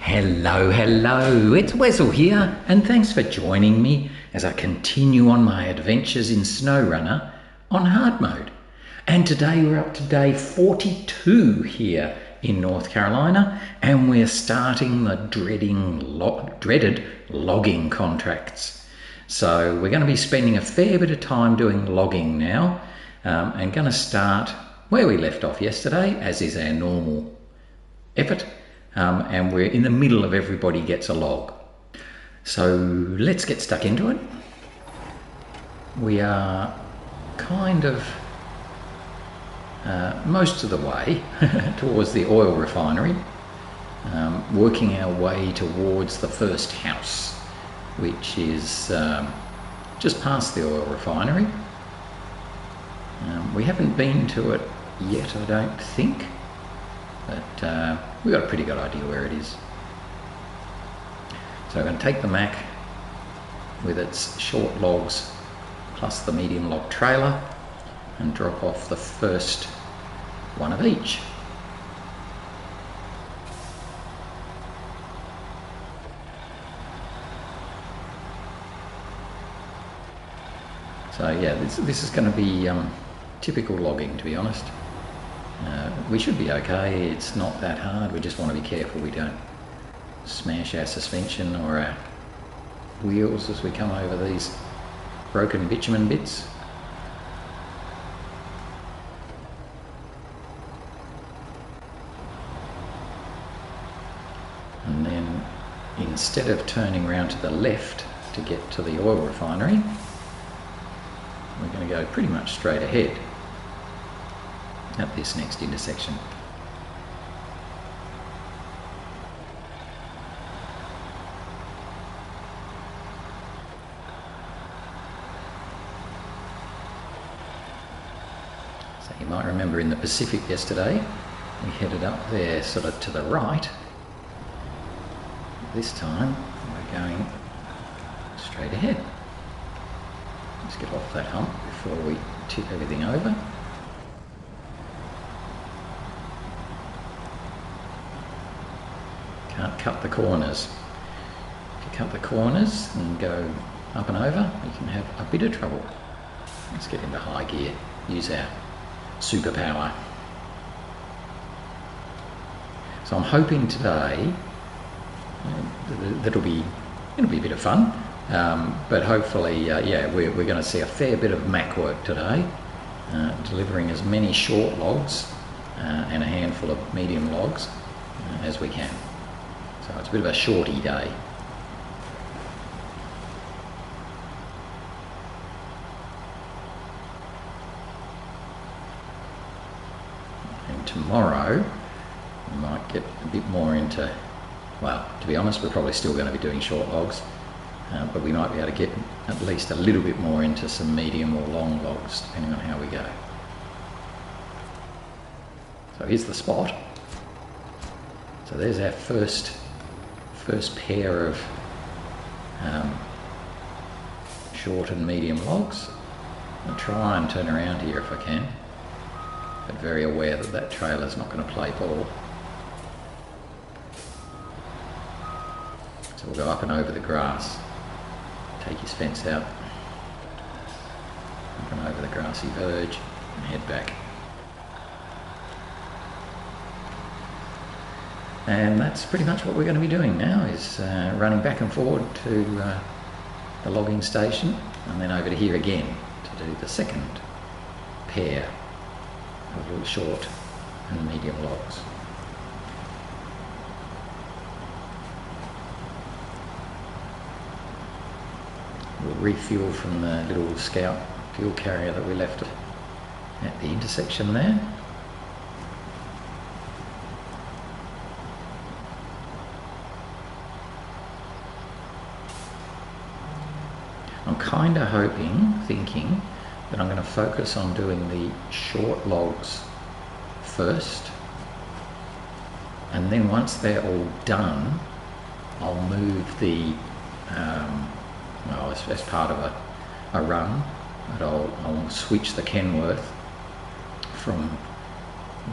Hello, it's Wessel here, and thanks for joining me as I continue on my adventures in SnowRunner on hard mode. And today we're up to day 42 here in North Carolina, and we're starting the dreaded logging contracts. So we're going to be spending a fair bit of time doing logging now, and going to start where we left off yesterday, as is our normal effort. And we're in the middle of everybody gets a log. So let's get stuck into it. We are kind of most of the way towards the oil refinery, working our way towards the first house, which is just past the oil refinery. We haven't been to it yet, I don't think, but we've got a pretty good idea where it is. So I'm going to take the Mack with its short logs plus the medium log trailer and drop off the first one of each. So yeah, this is going to be typical logging, to be honest. We should be okay, it's not that hard, we just want to be careful we don't smash our suspension or our wheels as we come over these broken bitumen bits. And then instead of turning around to the left to get to the oil refinery, we're going to go pretty much straight ahead at this next intersection. So you might remember in the Pacific yesterday, we headed up there sort of to the right. This time we're going straight ahead. Let's get off that hump before we tip everything over. Can't cut the corners. If you cut the corners and go up and over, you can have a bit of trouble. Let's get into high gear, use our superpower. So I'm hoping today it'll be a bit of fun, but hopefully, yeah, we're going to see a fair bit of Mack work today, delivering as many short logs and a handful of medium logs as we can. So it's a bit of a shorty day. And tomorrow we might get a bit more into, well, to be honest, we're probably still going to be doing short logs, but we might be able to get at least a little bit more into some medium or long logs, depending on how we go. So here's the spot. So there's our first pair of short and medium logs. I'll try and turn around here if I can, but very aware that that trailer's not going to play ball. So we'll go up and over the grass, take his fence out, up and over the grassy verge and head back. And that's pretty much what we're going to be doing now, is running back and forward to the logging station and then over to here again to do the second pair of little short and medium logs. We'll refuel from the little Scout fuel carrier that we left at the intersection there. I'm kind of thinking that I'm going to focus on doing the short logs first, and then once they're all done, I'll move the, well, as part of a run, but I'll switch the Kenworth from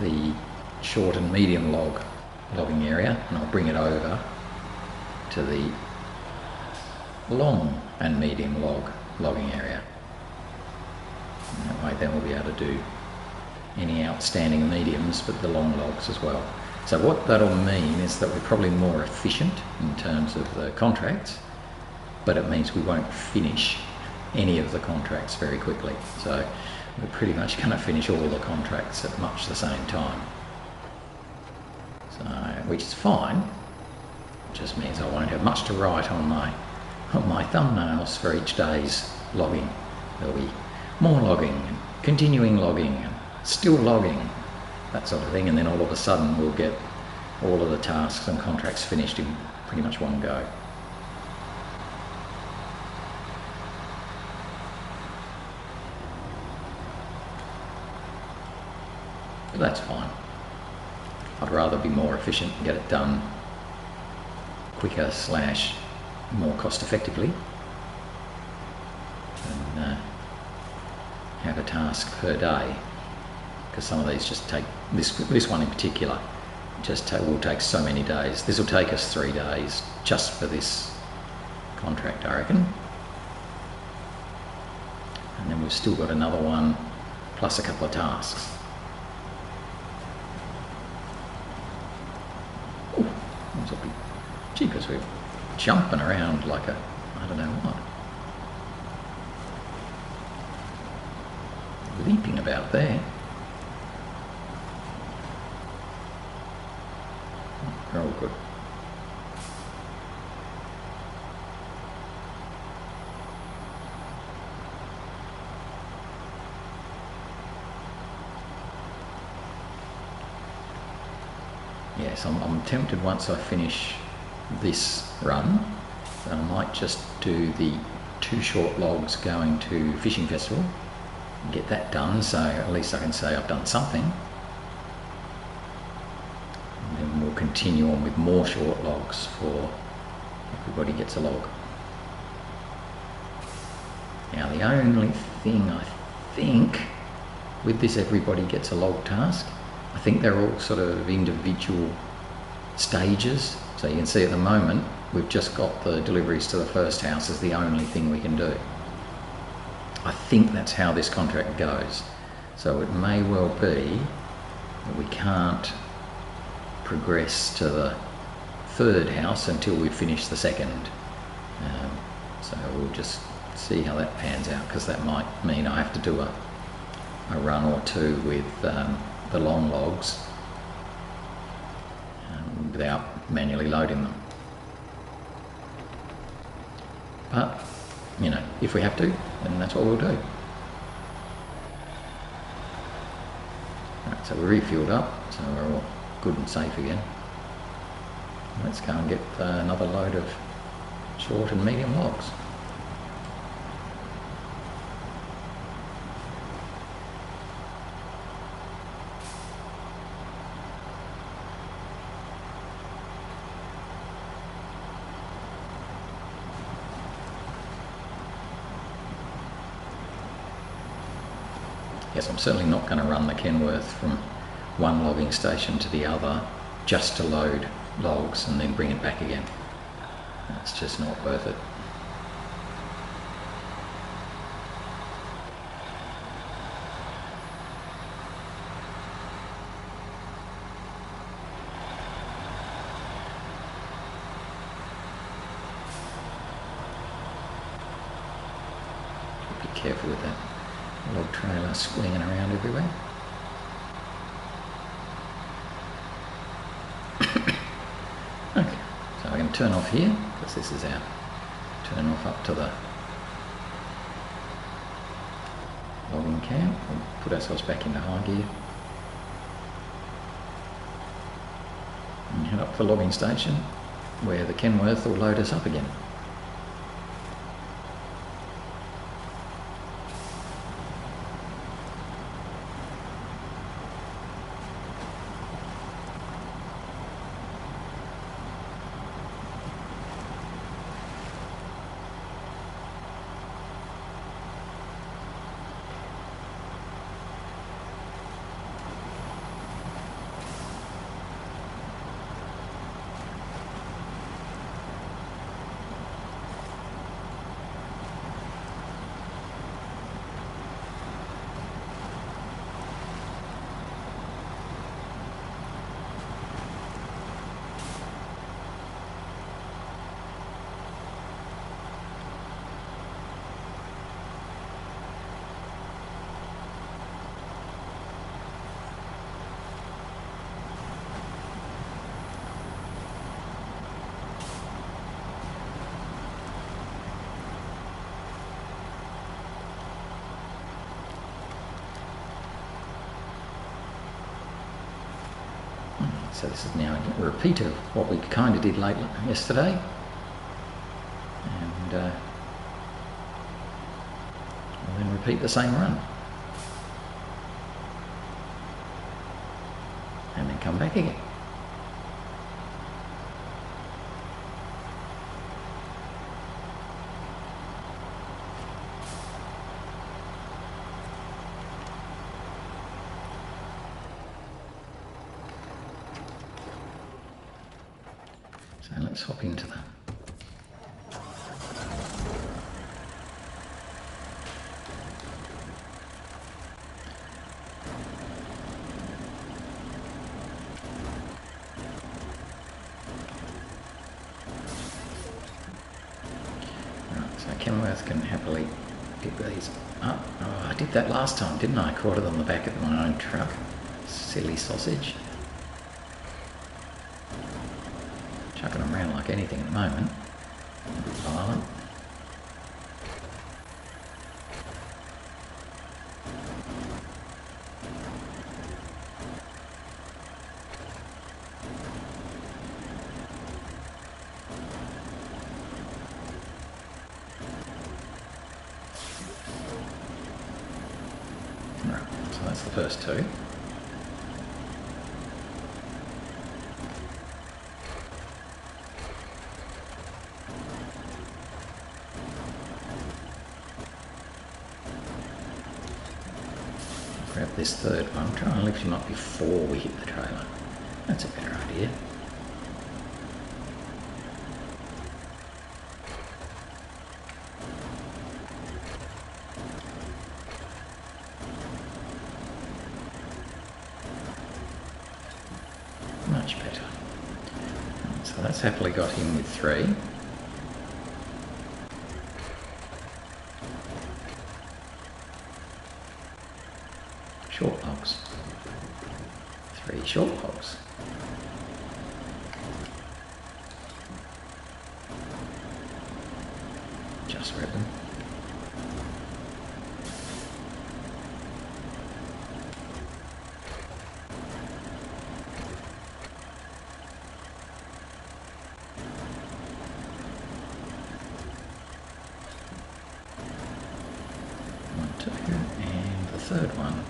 the short and medium logging area, and I'll bring it over to the long and medium logging area. And that way then we'll be able to do any outstanding mediums, but the long logs as well. So what that'll mean is that we're probably more efficient in terms of the contracts, but it means we won't finish any of the contracts very quickly. So we're pretty much going to finish all the contracts at much the same time. So, which is fine. It just means I won't have much to write on my thumbnails for each day's logging. There'll be more logging and continuing logging and still logging, that sort of thing, and then all of a sudden we'll get all of the tasks and contracts finished in pretty much one go. But that's fine. I'd rather be more efficient and get it done quicker / more cost effectively than have a task per day, because some of these just take, this one in particular will take so many days. This will take us 3 days just for this contract, I reckon, and then we've still got another one plus a couple of tasks. Because we're jumping around like a, I don't know what. Leaping about there. We're all good. Yes, I'm tempted once I finish this run, I might just do the 2 short logs going to fishing festival, get that done, so at least I can say I've done something, and then we'll continue on with more short logs for everybody gets a log. Now the only thing I think with this everybody gets a log task, I think they're all sort of individual stages. So you can see at the moment we've just got the deliveries to the first house as the only thing we can do. I think that's how this contract goes. So it may well be that we can't progress to the 3rd house until we finish the 2nd. So we'll just see how that pans out, because that might mean I have to do a run or 2 with the long logs without manually loading them. But, you know, if we have to, then that's what we'll do. Right, so we're refueled up, so we're all good and safe again. Let's go and get another load of short and medium logs. Yes, I'm certainly not going to run the Kenworth from one logging station to the other just to load logs and then bring it back again. That's just not worth it. Be careful with that log trailer swinging around everywhere. Okay, so I can turn off here because this is our turn off up to the logging camp. We'll put ourselves back into high gear and head up to the logging station where the Kenworth will load us up again. So this is now a repeat of what we kind of did yesterday, and we'll then repeat the same run, and then come back again. So let's hop into that. Right, so Kenworth can happily pick these up. Oh, I did that last time, didn't I? I caught it on the back of my own truck. Silly sausage. Chucking them around like anything at the moment. Violent. Right, so that's the first two. Grab this third one, try and lift him up before we hit the trailer. That's a better idea. Much better. So that's happily got him with 3. Short logs. 3 short logs. Just rip them. One, two, and the third one.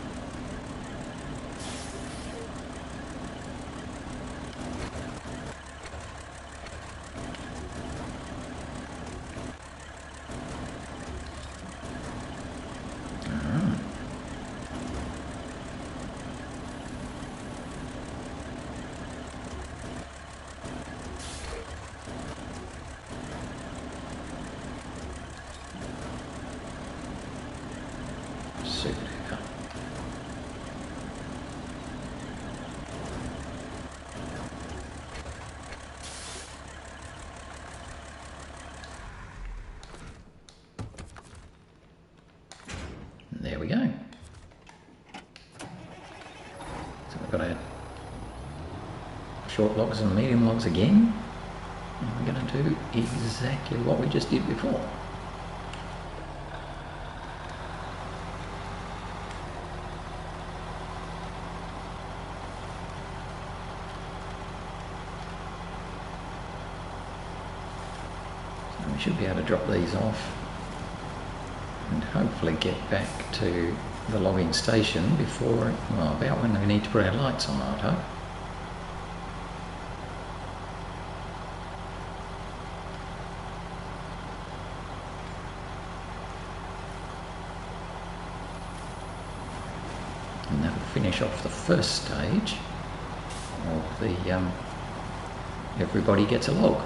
Super duper. There we go. So we've got our short logs and medium logs again. And we're going to do exactly what we just did before. So we should be able to drop these off and hopefully get back to the logging station before, well, about when we need to put our lights on, I'd hope. And that'll finish off the first stage of the everybody gets a log.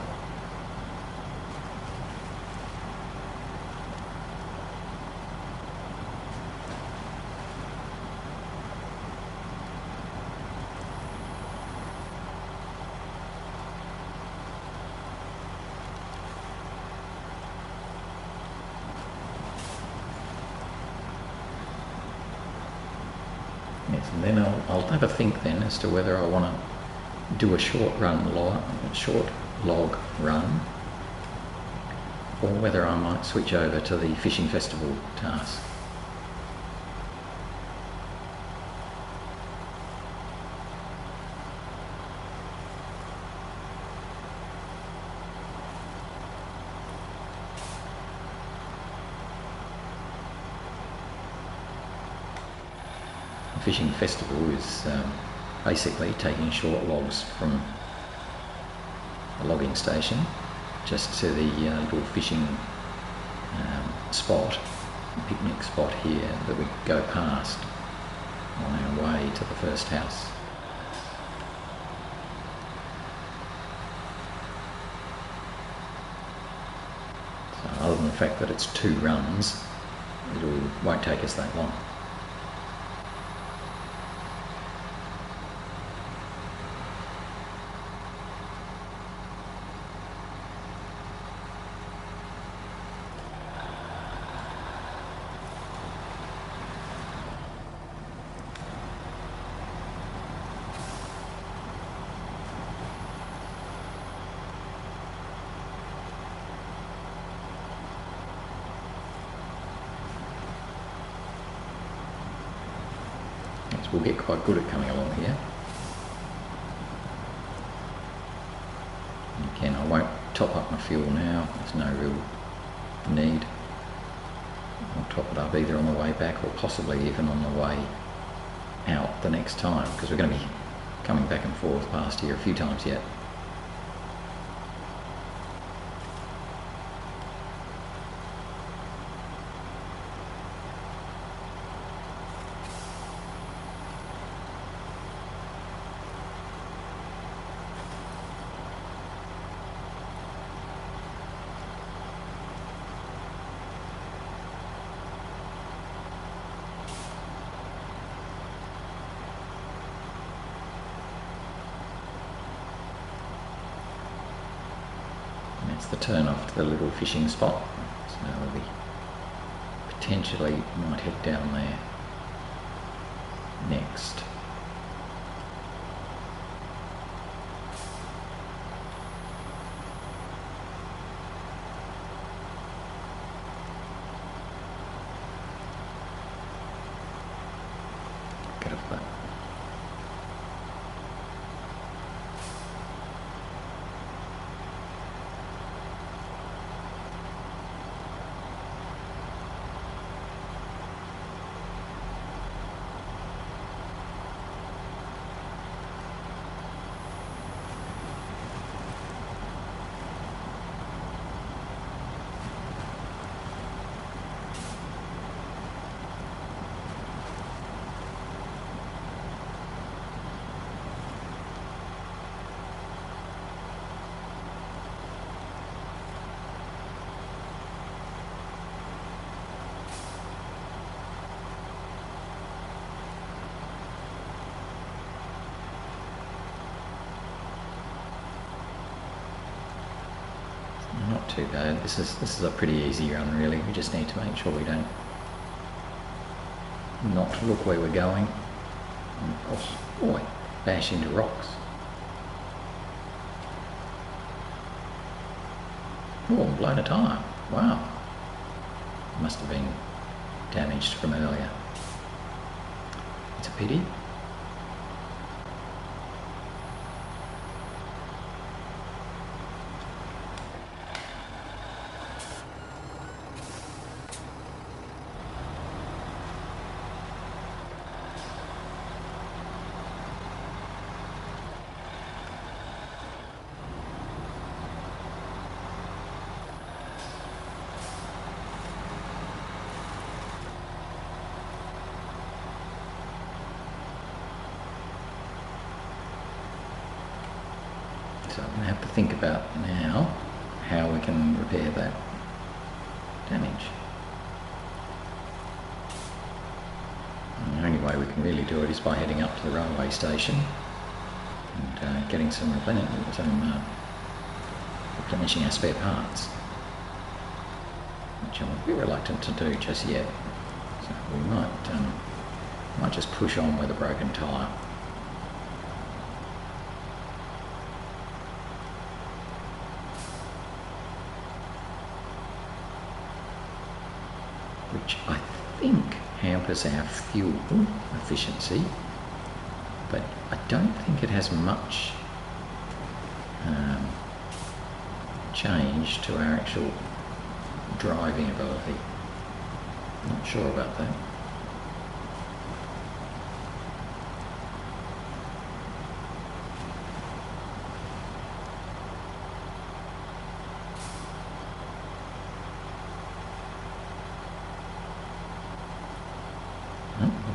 Yes, and then I'll have a think then as to whether I want to do a short log run, or whether I might switch over to the fishing festival task. fishing festival is basically taking short logs from the logging station just to the little fishing spot, picnic spot here that we go past on our way to the first house. So other than the fact that it's 2 runs, it won't take us that long. We'll get quite good at coming along here. And again, I won't top up my fuel now, there's no real need. I'll top it up either on the way back or possibly even on the way out the next time, because we're going to be coming back and forth past here a few times yet. That's the turn off to the little fishing spot, so we potentially might head down there next. Get off that. Not too bad. This is a pretty easy run really. We just need to make sure we don't not look where we're going and bash into rocks. Oh, I'm blown a tyre. Wow. Must have been damaged from earlier. It's a pity. So I'm going to have to think about now how we can repair that damage. And the only way we can really do it is by heading up to the railway station and getting some replenishing our spare parts, which I'm a bit reluctant to do just yet. So we might just push on with a broken tyre. Which I think hampers our fuel efficiency, but I don't think it has much change to our actual driving ability. Not sure about that.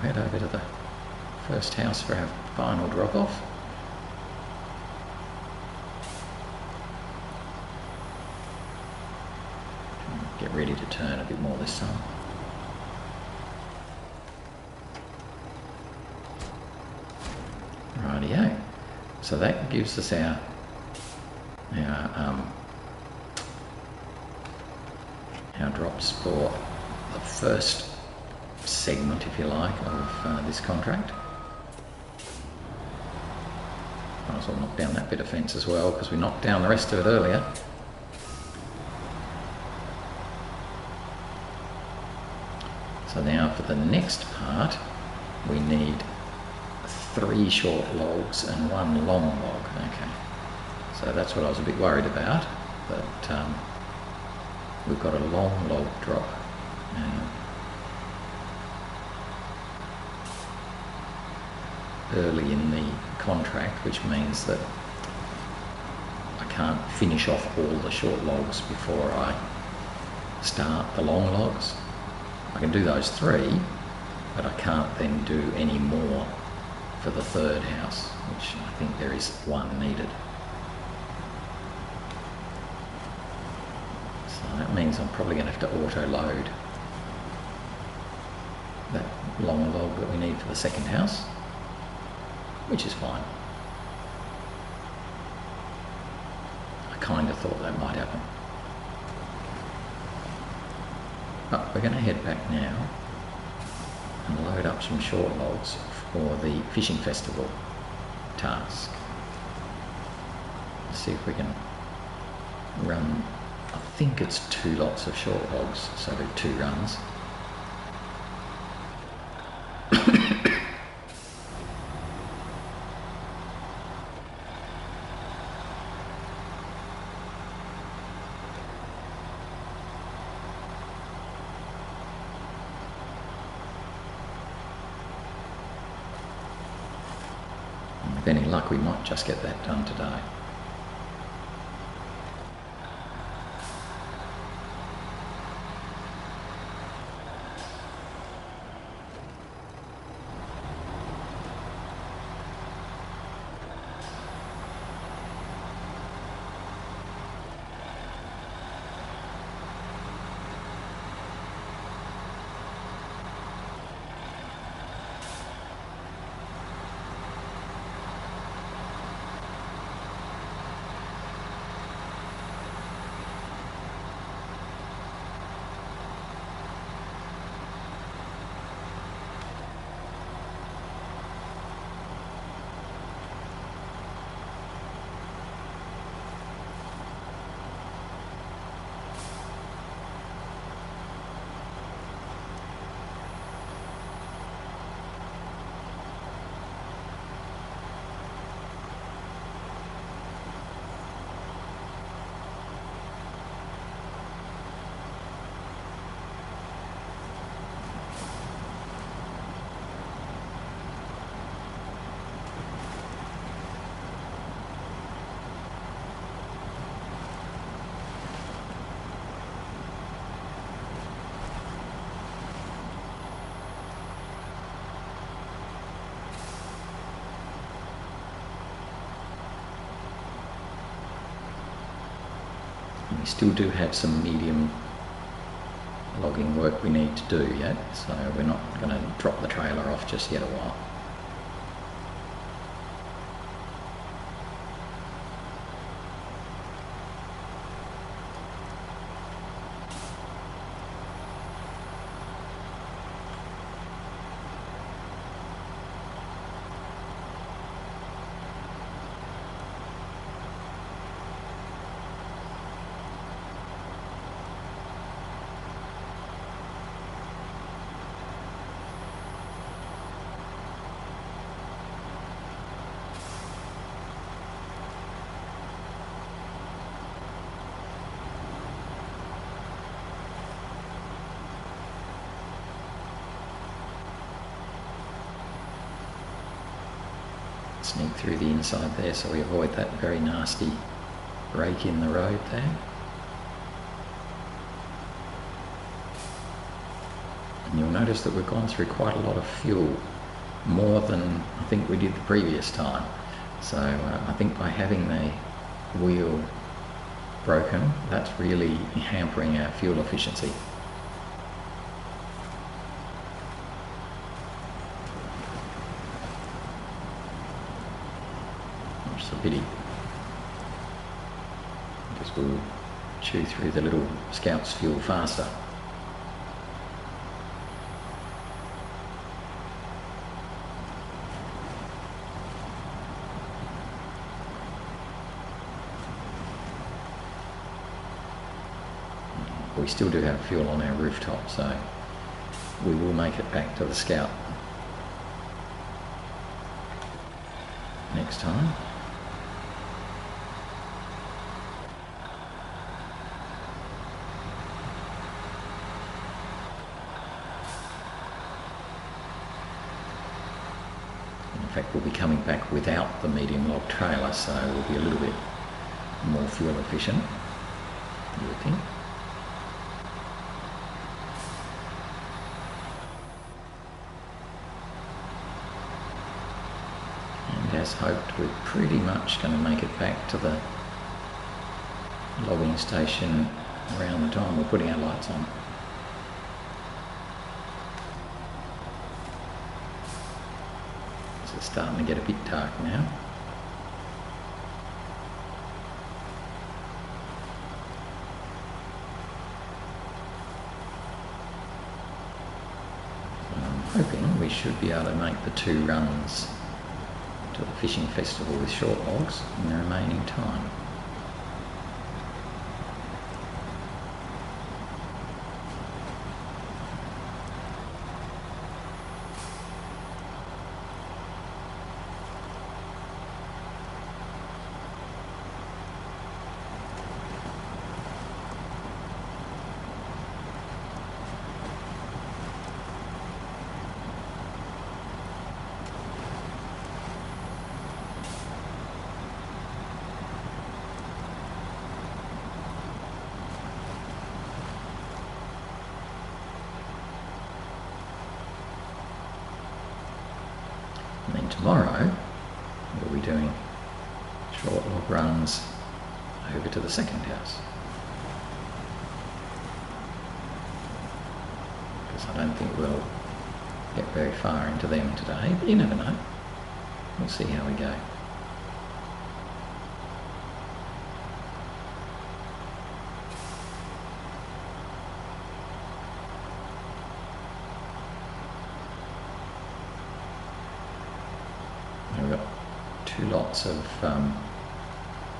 we'll head over to the first house for our final drop-off. Get ready to turn a bit more this time. Rightio. So that gives us our drops for the first segment, if you like, of this contract. Might as well knock down that bit of fence as well, because we knocked down the rest of it earlier. So now for the next part, we need 3 short logs and 1 long log. Okay, so that's what I was a bit worried about, but we've got a long log drop early in the contract, which means that I can't finish off all the short logs before I start the long logs. I can do those 3, but I can't then do any more for the third house, which I think there is 1 needed. So that means I'm probably going to have to auto-load that long log that we need for the second house, which is fine. I kind of thought that might happen. But we're going to head back now and load up some short logs for the fishing festival task. Let's see if we can run, I think it's 2 lots of short logs, so 2 runs. With any luck, we might just get that done today. We still do have some medium logging work we need to do yet, so we're not going to drop the trailer off just yet a while. Sneak through the inside there so we avoid that very nasty break in the road there. And you'll notice that we've gone through quite a lot of fuel, more than I think we did the previous time. So I think by having the wheel broken, that's really hampering our fuel efficiency. Which is a pity, because we'll chew through the little Scout's fuel faster. We still do have fuel on our rooftop, so we will make it back to the Scout next time. In fact, we'll be coming back without the medium log trailer, so we'll be a little bit more fuel efficient, you would think. As hoped, we're pretty much going to make it back to the logging station around the time we're putting our lights on. So it's starting to get a bit dark now. So I'm hoping we should be able to make the 2 runs to the fishing festival with short logs in the remaining time. And then tomorrow we'll be doing short log runs over to the second house, because I don't think we'll get very far into them today, but you never know. We'll see how we go. We've got 2 lots of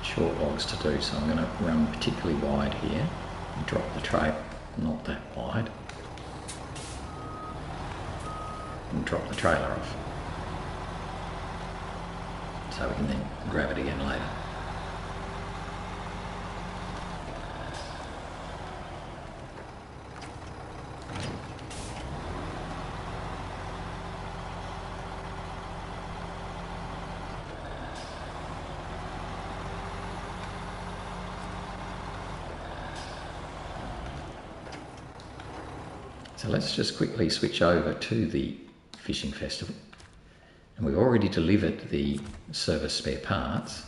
short logs to do, so I'm going to run particularly wide here and drop the tray, not that wide, and drop the trailer off, so we can then grab it again later. So let's just quickly switch over to the fishing festival. And we've already delivered the service spare parts.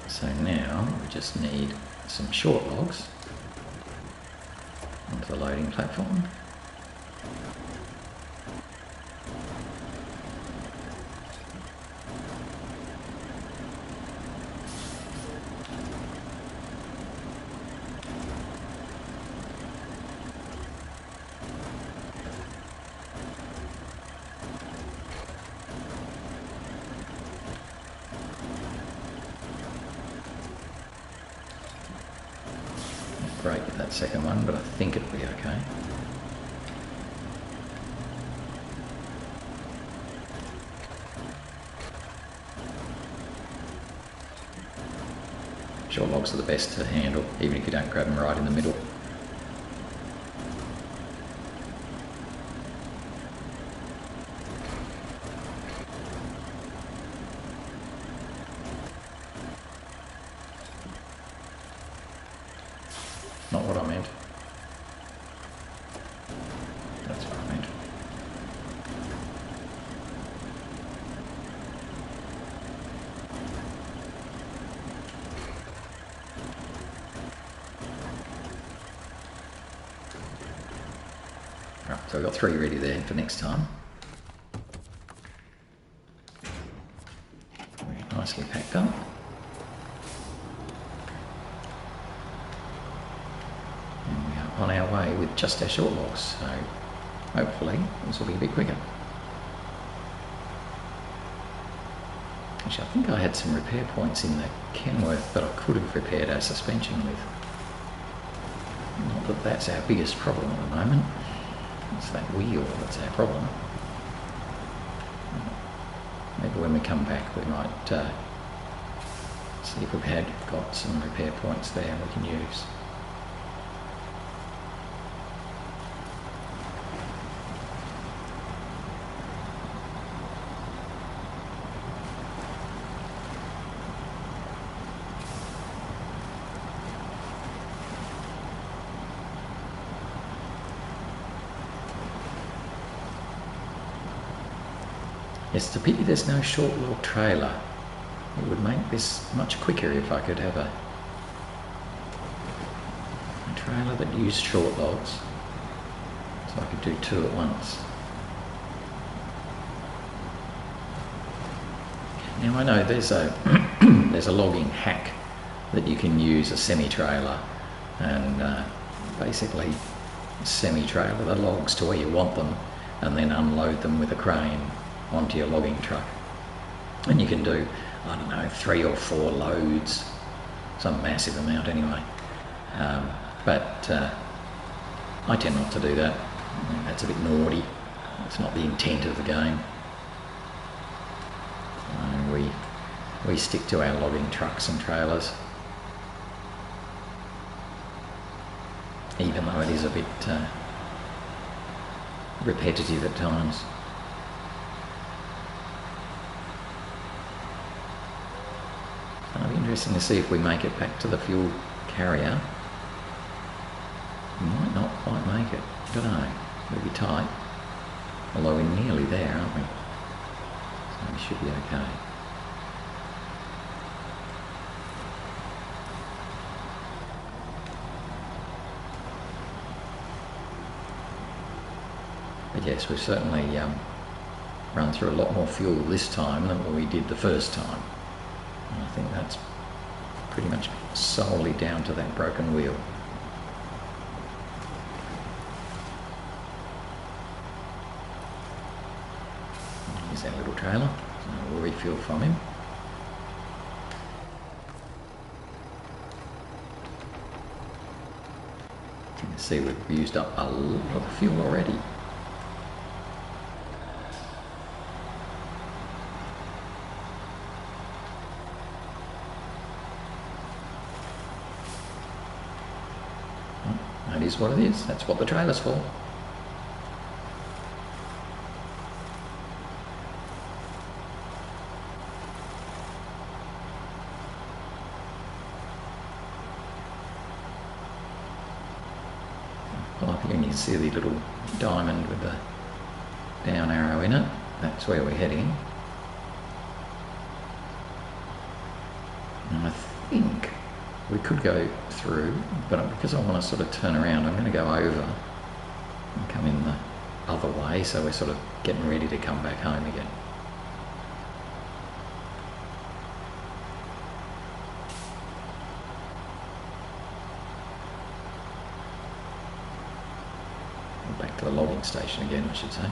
So now we just need some short logs onto the loading platform. Great with that second one, but I think it'll be okay. Short logs are the best to handle, even if you don't grab them right in the middle. Not what I meant. So I've got 3 ready there for next time. Nicely packed up. And we are on our way with just our short logs, so hopefully this will be a bit quicker. Actually, I think I had some repair points in the Kenworth that I could have repaired our suspension with. Not that that's our biggest problem at the moment. It's that wheel that's our problem. Maybe when we come back we might see if we've got some repair points there we can use. It's a pity there's no short log trailer. It would make this much quicker if I could have a trailer that used short logs, so I could do 2 at once. Now I know there's a there's a logging hack that you can use a semi-trailer and basically semi-trailer the logs to where you want them and then unload them with a crane onto your logging truck, and you can do, I don't know, 3 or 4 loads, some massive amount anyway, but I tend not to do that. That's a bit naughty. It's not the intent of the game. We stick to our logging trucks and trailers, even though it is a bit repetitive at times. It'll be interesting to see if we make it back to the fuel carrier. We might not quite make it. I don't know. It'll be tight. Although we're nearly there, aren't we? So we should be okay. But yes, we've certainly run through a lot more fuel this time than what we did the first time. And I think that's pretty much solely down to that broken wheel. Here's our little trailer, so we'll refuel from him. You can see we've used up a lot of fuel already. That is what it is. That's what the trailer's for. Pull up here and you can see the little diamond with the down arrow in it. That's where we're heading. And I think we could go through, but because I want to sort of turn around, I'm going to go over and come in the other way, so we're sort of getting ready to come back home again. Back to the logging station again, I should say.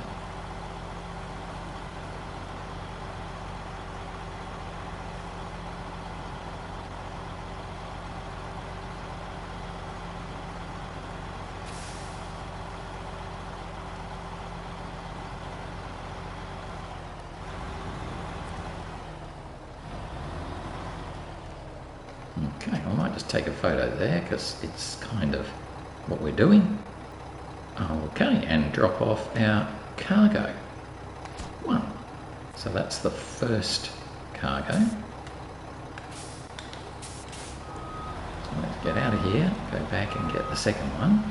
Okay, I might just take a photo there because it's kind of what we're doing. Okay, and drop off our cargo. 1. So that's the first cargo. So let's get out of here, go back and get the second one.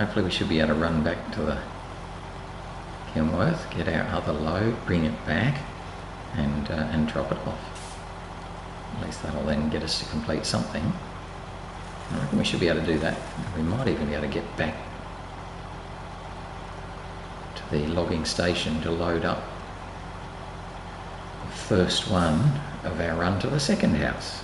hopefully we should be able to run back to the Kenworth, get our other load, bring it back, and drop it off. At least that'll then get us to complete something. I reckon we should be able to do that. We might even be able to get back to the logging station to load up the first one of our run to the second house.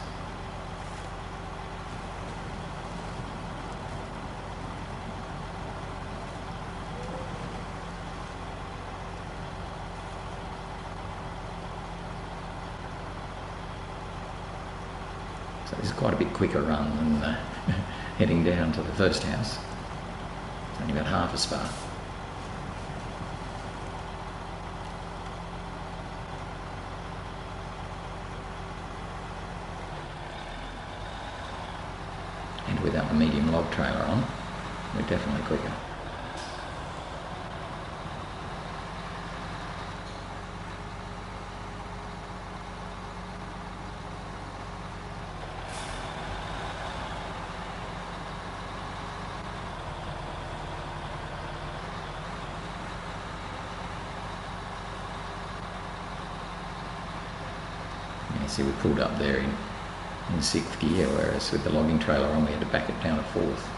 So this is quite a bit quicker run than heading down to the first house. It's only about half a spa. And without the medium log trailer on, we're definitely quicker. See, we pulled up there in sixth gear, whereas with the logging trailer on we had to back it down to fourth.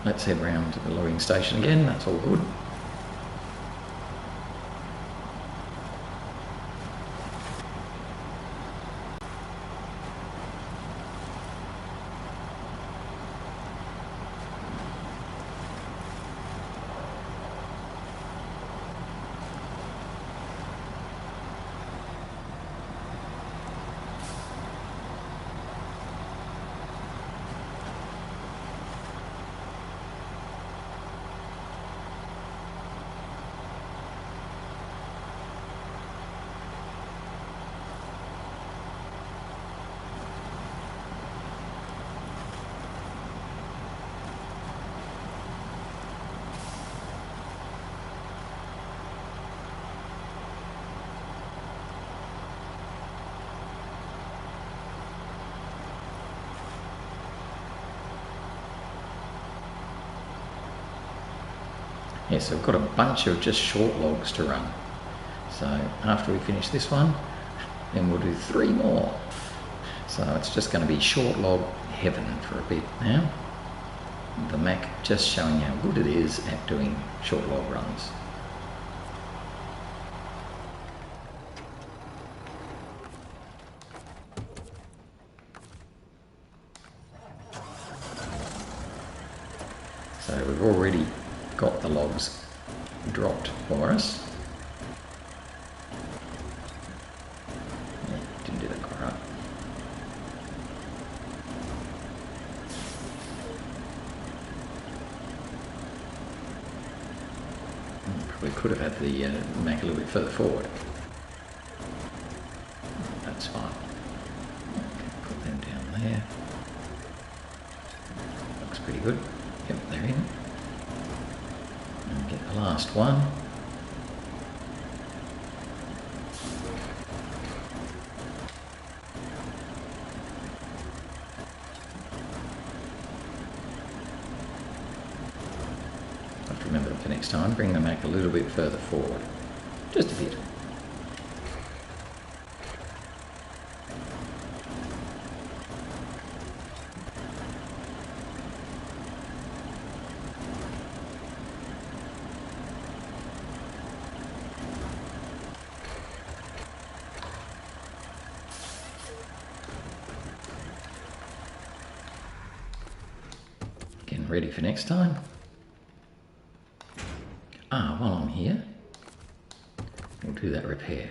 Let's head round to the logging station again, that's all good. Yeah, so we've got a bunch of just short logs to run. So after we finish this one, then we'll do 3 more. So it's just going to be short log heaven for a bit now. The Mack just showing how good it is at doing short log runs. So we've already got the logs dropped for us. Yeah, didn't do that quite right. Probably could have had the Mack a little bit further forward. That's fine. Okay, put them down there. Looks pretty good. Yep, they're in. And get the last one. Have to remember for next time, bring the Mack a little bit further forward. Just a bit. Getting ready for next time. While I'm here, we'll do that repair.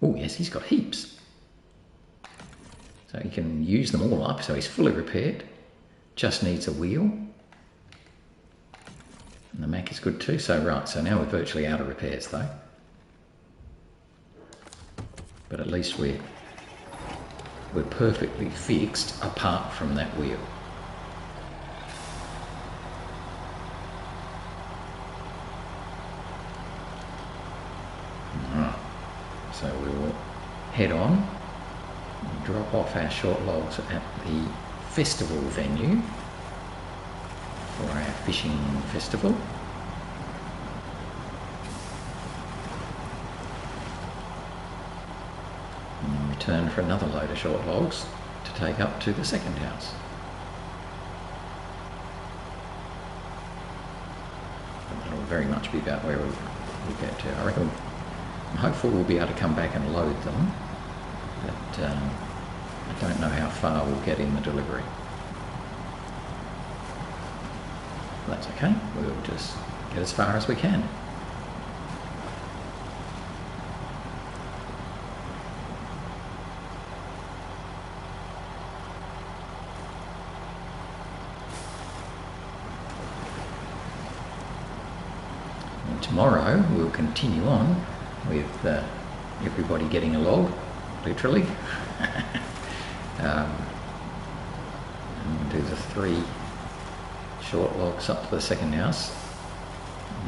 Oh yes, he's got heaps. So he can use them all up, so he's fully repaired. Just needs a wheel. And the Mack is good too, so right, so now we're virtually out of repairs though. But at least we're we're perfectly fixed apart from that wheel. So we will head on, drop off our short logs at the festival venue for our fishing festival. And then return for another load of short logs to take up to the second house. And that'll very much be about where we get to. I reckon, I'm hopeful we'll be able to come back and load them, but I don't know how far we'll get in the delivery. That's okay, we'll just get as far as we can. And tomorrow we'll continue on with everybody getting a log, literally. And we'll do the 3 short logs up to the second house,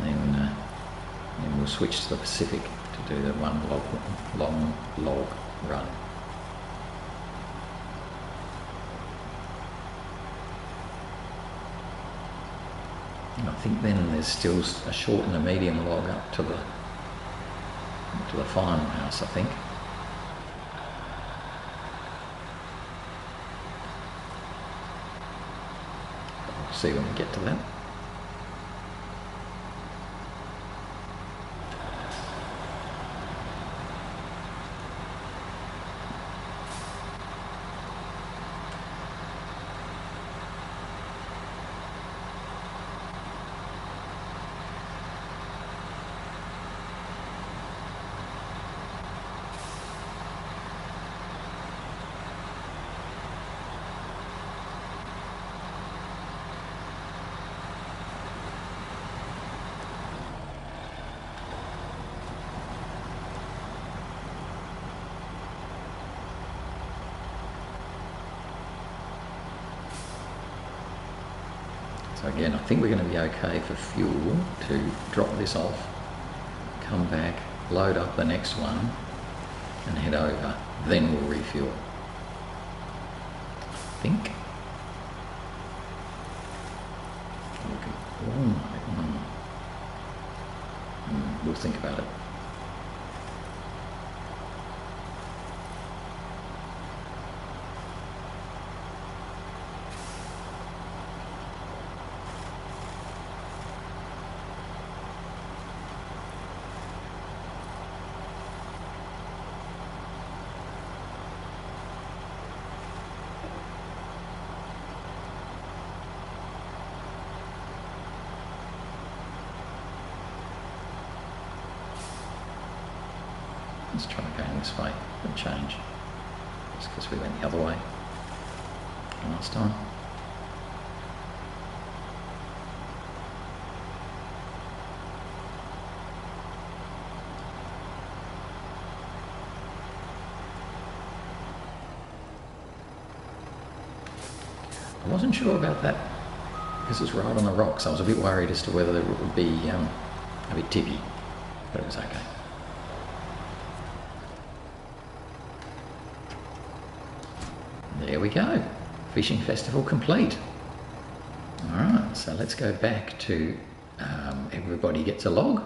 and then we'll switch to the Pacific to do the 1 long log run. And I think then there's still a short and a medium log up to the final house, I think. We'll see when we get to that. So again, I think we're going to be okay for fuel to drop this off, come back, load up the next one, and head over. Then we'll refuel. I think. We'll think about it. Let's try going this way for a change, just because we went the other way last time. I wasn't sure about that because it's right on the rocks. I was a bit worried as to whether it would be a bit tippy, but it was okay. There we go, fishing festival complete. Alright, so let's go back to everybody gets a log.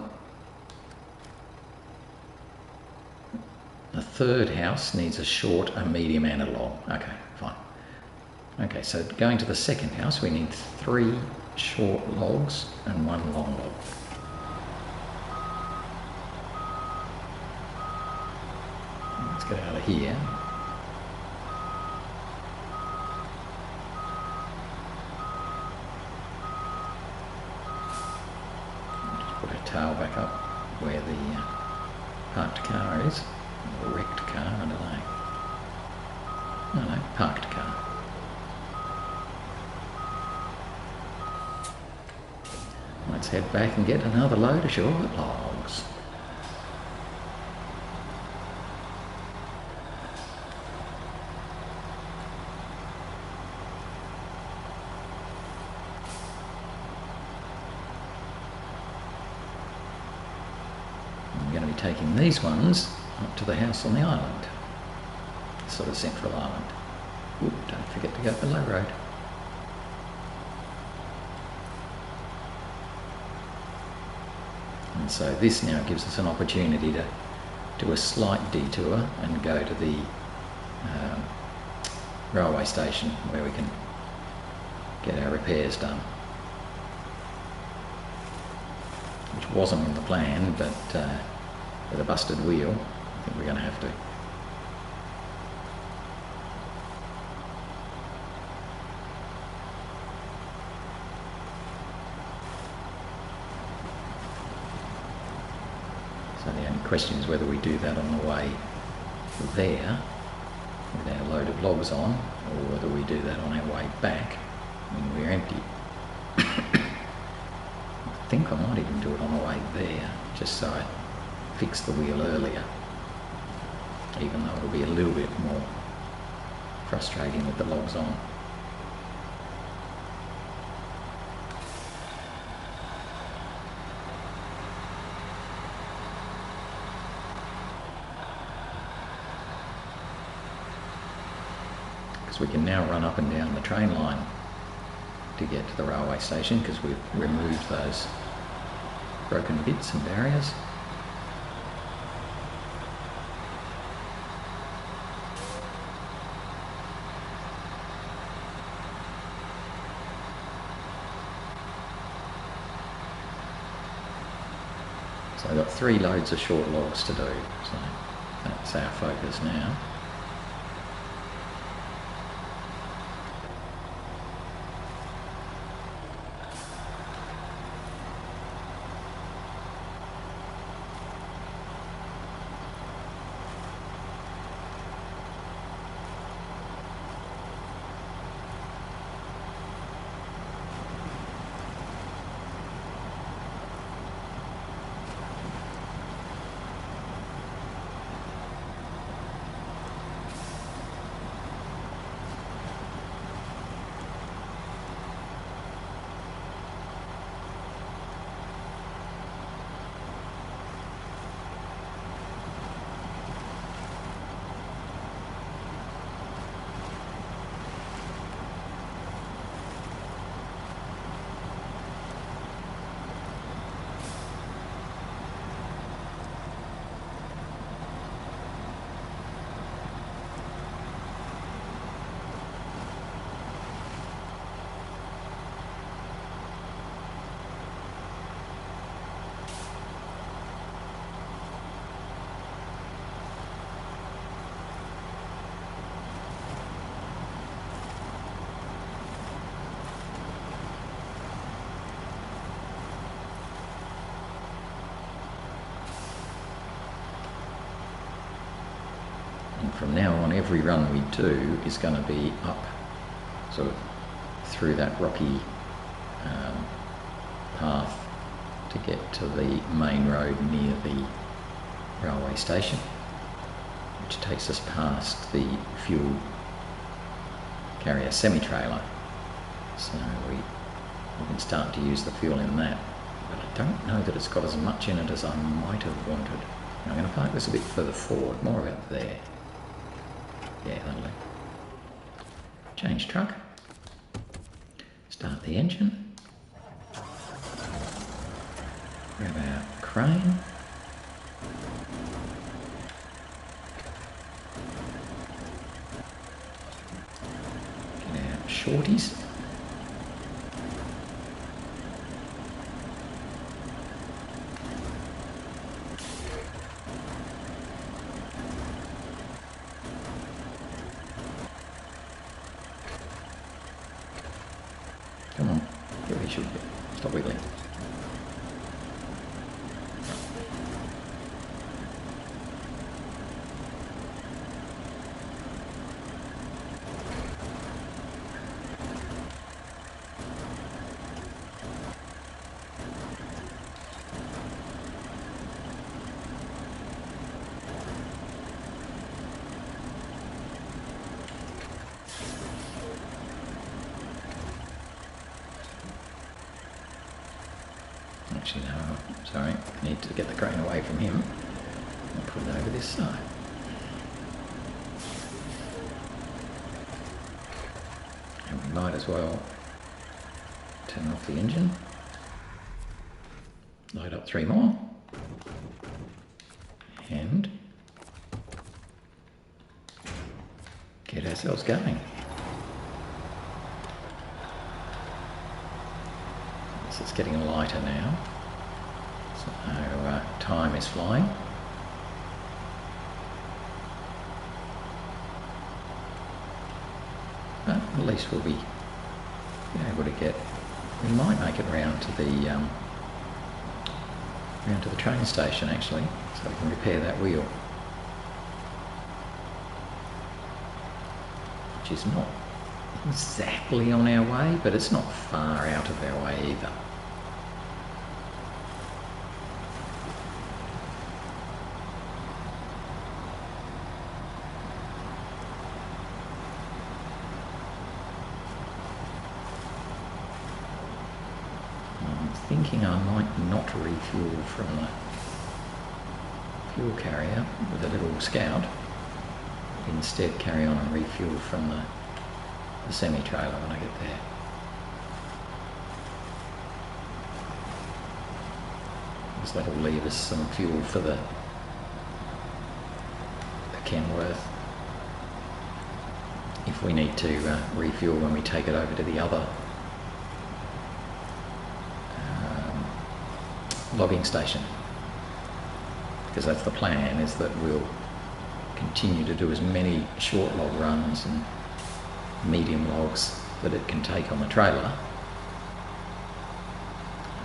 The third house needs a short, a medium and a long. Okay, fine. Okay, so going to the second house we need 3 short logs and 1 long log. Let's get out of here. Tail back up where the parked car is, or wrecked car, I don't know. No, parked car. Let's head back and get another load of short logs. I'm going to be taking these ones up to the house on the island, sort of central island. Oop, don't forget to go below road. And so this now gives us an opportunity to do a slight detour and go to the railway station where we can get our repairs done. Which wasn't in the plan, but with a busted wheel, I think we're going to have to. So the only question is whether we do that on the way there with our load of logs on, or whether we do that on our way back when we're empty. I think I might even do it on the way there, just so I fix the wheel earlier, even though it'll be a little bit more frustrating with the logs on. We can now run up and down the train line to get to the railway station because we've removed those broken bits and barriers. So I've got 3 loads of short logs to do, so that's our focus now. From now on, every run we do is going to be up sort of through that rocky path to get to the main road near the railway station, which takes us past the fuel carrier semi-trailer. So we can start to use the fuel in that, but I don't know that it's got as much in it as I might have wanted. I'm going to park this a bit further forward, more about there. Yeah, that'll do. Change truck. Start the engine. Grab our crane. Get our shorties. Come on, get where you should get. Stop wiggling. Actually, no, sorry, I need to get the crane away from him and put it over this side. And we might as well turn off the engine, load up 3 more, and get ourselves going. So it's getting lighter now, so time is flying. But at least we'll be able to get, we might make it round to the train station actually, so we can repair that wheel, which is not exactly on our way, but it's not far out of our way either. I'm thinking I might not refuel from the fuel carrier with a little Scout, instead carry on and refuel from the semi-trailer when I get there. Because that'll leave us some fuel for the Kenworth if we need to refuel when we take it over to the other logging station. Because that's the plan, is that we'll continue to do as many short log runs and medium logs that it can take on the trailer,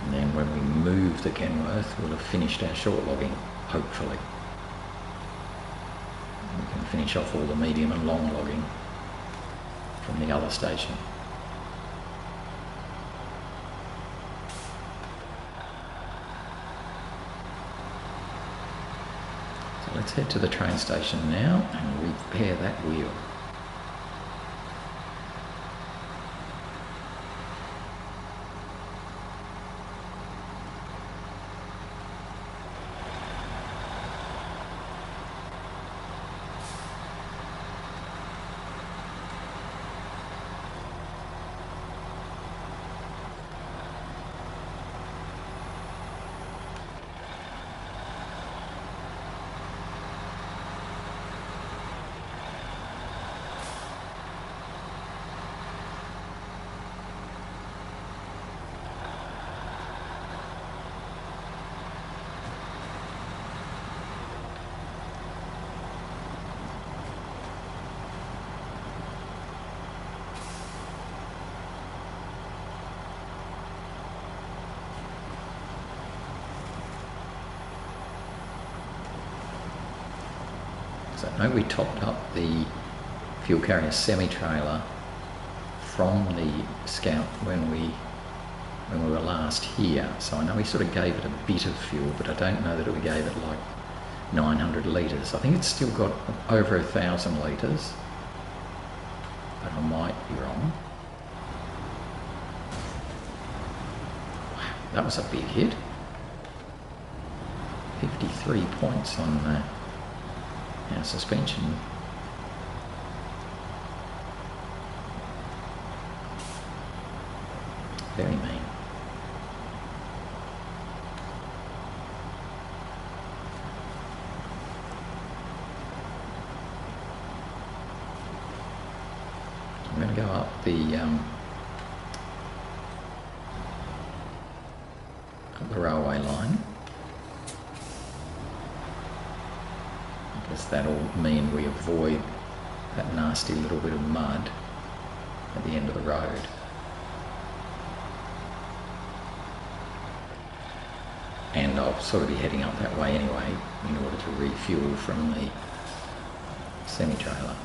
and then when we move the Kenworth we'll have finished our short logging, hopefully. And we can finish off all the medium and long logging from the other station. So let's head to the train station now and repair that wheel. So I know we topped up the fuel carrier semi-trailer from the Scout when we were last here. So I know we sort of gave it a bit of fuel, but I don't know that we gave it like 900 litres. I think it's still got over 1,000 litres, but I might be wrong. Wow, that was a big hit. 53 points on our suspension. Very mean. I'm going to go up the railway line, because that'll mean we avoid that nasty little bit of mud at the end of the road. And I'll sort of be heading up that way anyway in order to refuel from the semi-trailer.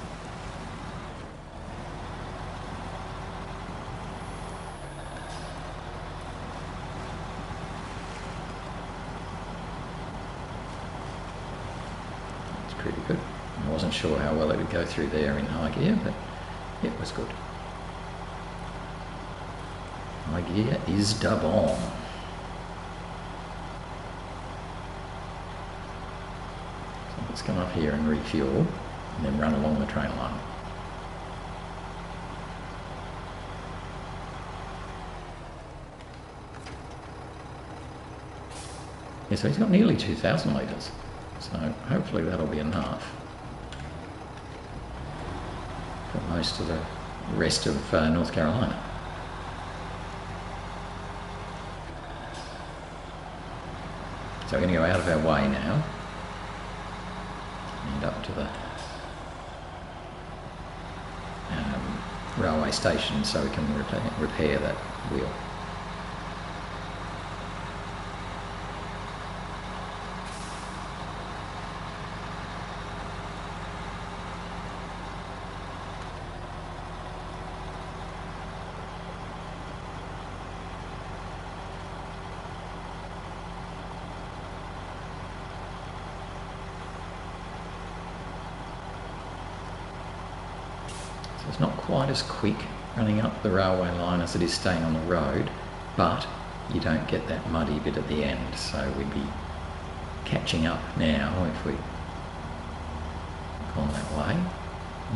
It's pretty good. I wasn't sure how well it would go through there in high gear, but it was good. High gear is dub on. Let's come up here and refuel and then run along the train line. Yeah, so he's got nearly 2,000 litres, so hopefully that'll be enough for most of the rest of North Carolina. So we're going to go out of our way now and up to the railway station so we can repair that wheel. So it's not quite as quick running up the railway line as it is staying on the road, but you don't get that muddy bit at the end, so we'd be catching up now if we'd gone that way.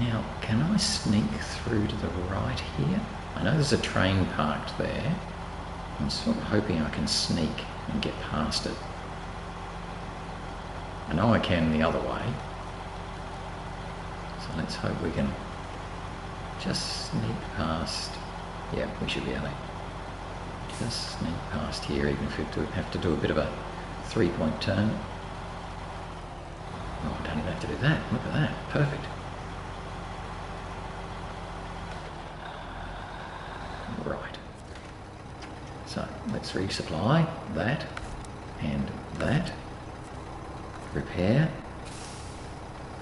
Now, can I sneak through to the right here? I know there's a train parked there. I'm sort of hoping I can sneak and get past it. I know I can the other way, so let's hope we can just sneak past. Yeah, we should be able to just sneak past here, even if we have to do a bit of a three-point turn. Oh, I don't even have to do that. Look at that. Perfect. Right. So let's resupply that and that. Repair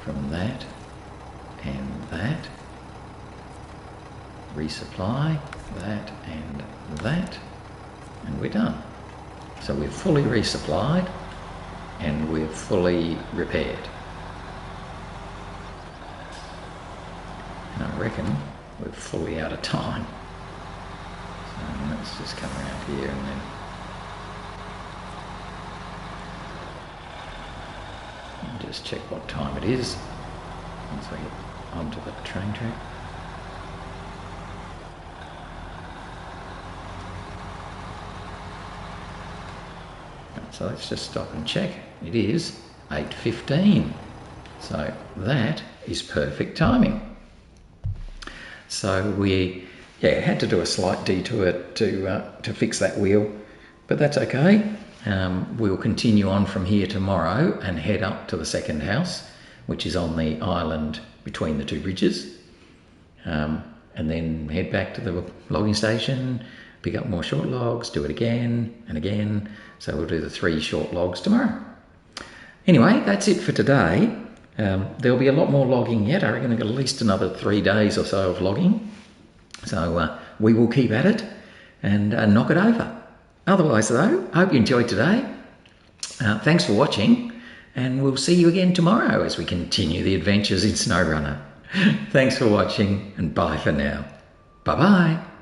from that and that. Resupply that and that, and we're done. So we're fully resupplied and we're fully repaired. And I reckon we're fully out of time. So let's just come around here and then just check what time it is once we get onto the train track. So let's just stop and check. It is 8:15. So that is perfect timing. So we had to do a slight detour to fix that wheel, but that's okay. We'll continue on from here tomorrow and head up to the second house, which is on the island between the two bridges, and then head back to the logging station, pick up more short logs, do it again and again. So we'll do the 3 short logs tomorrow. Anyway, that's it for today. There'll be a lot more logging yet. I reckon I've got at least another 3 days or so of logging. So we will keep at it and knock it over. Otherwise though, I hope you enjoyed today. Thanks for watching, and we'll see you again tomorrow as we continue the adventures in SnowRunner. Thanks for watching, and bye for now. Bye-bye.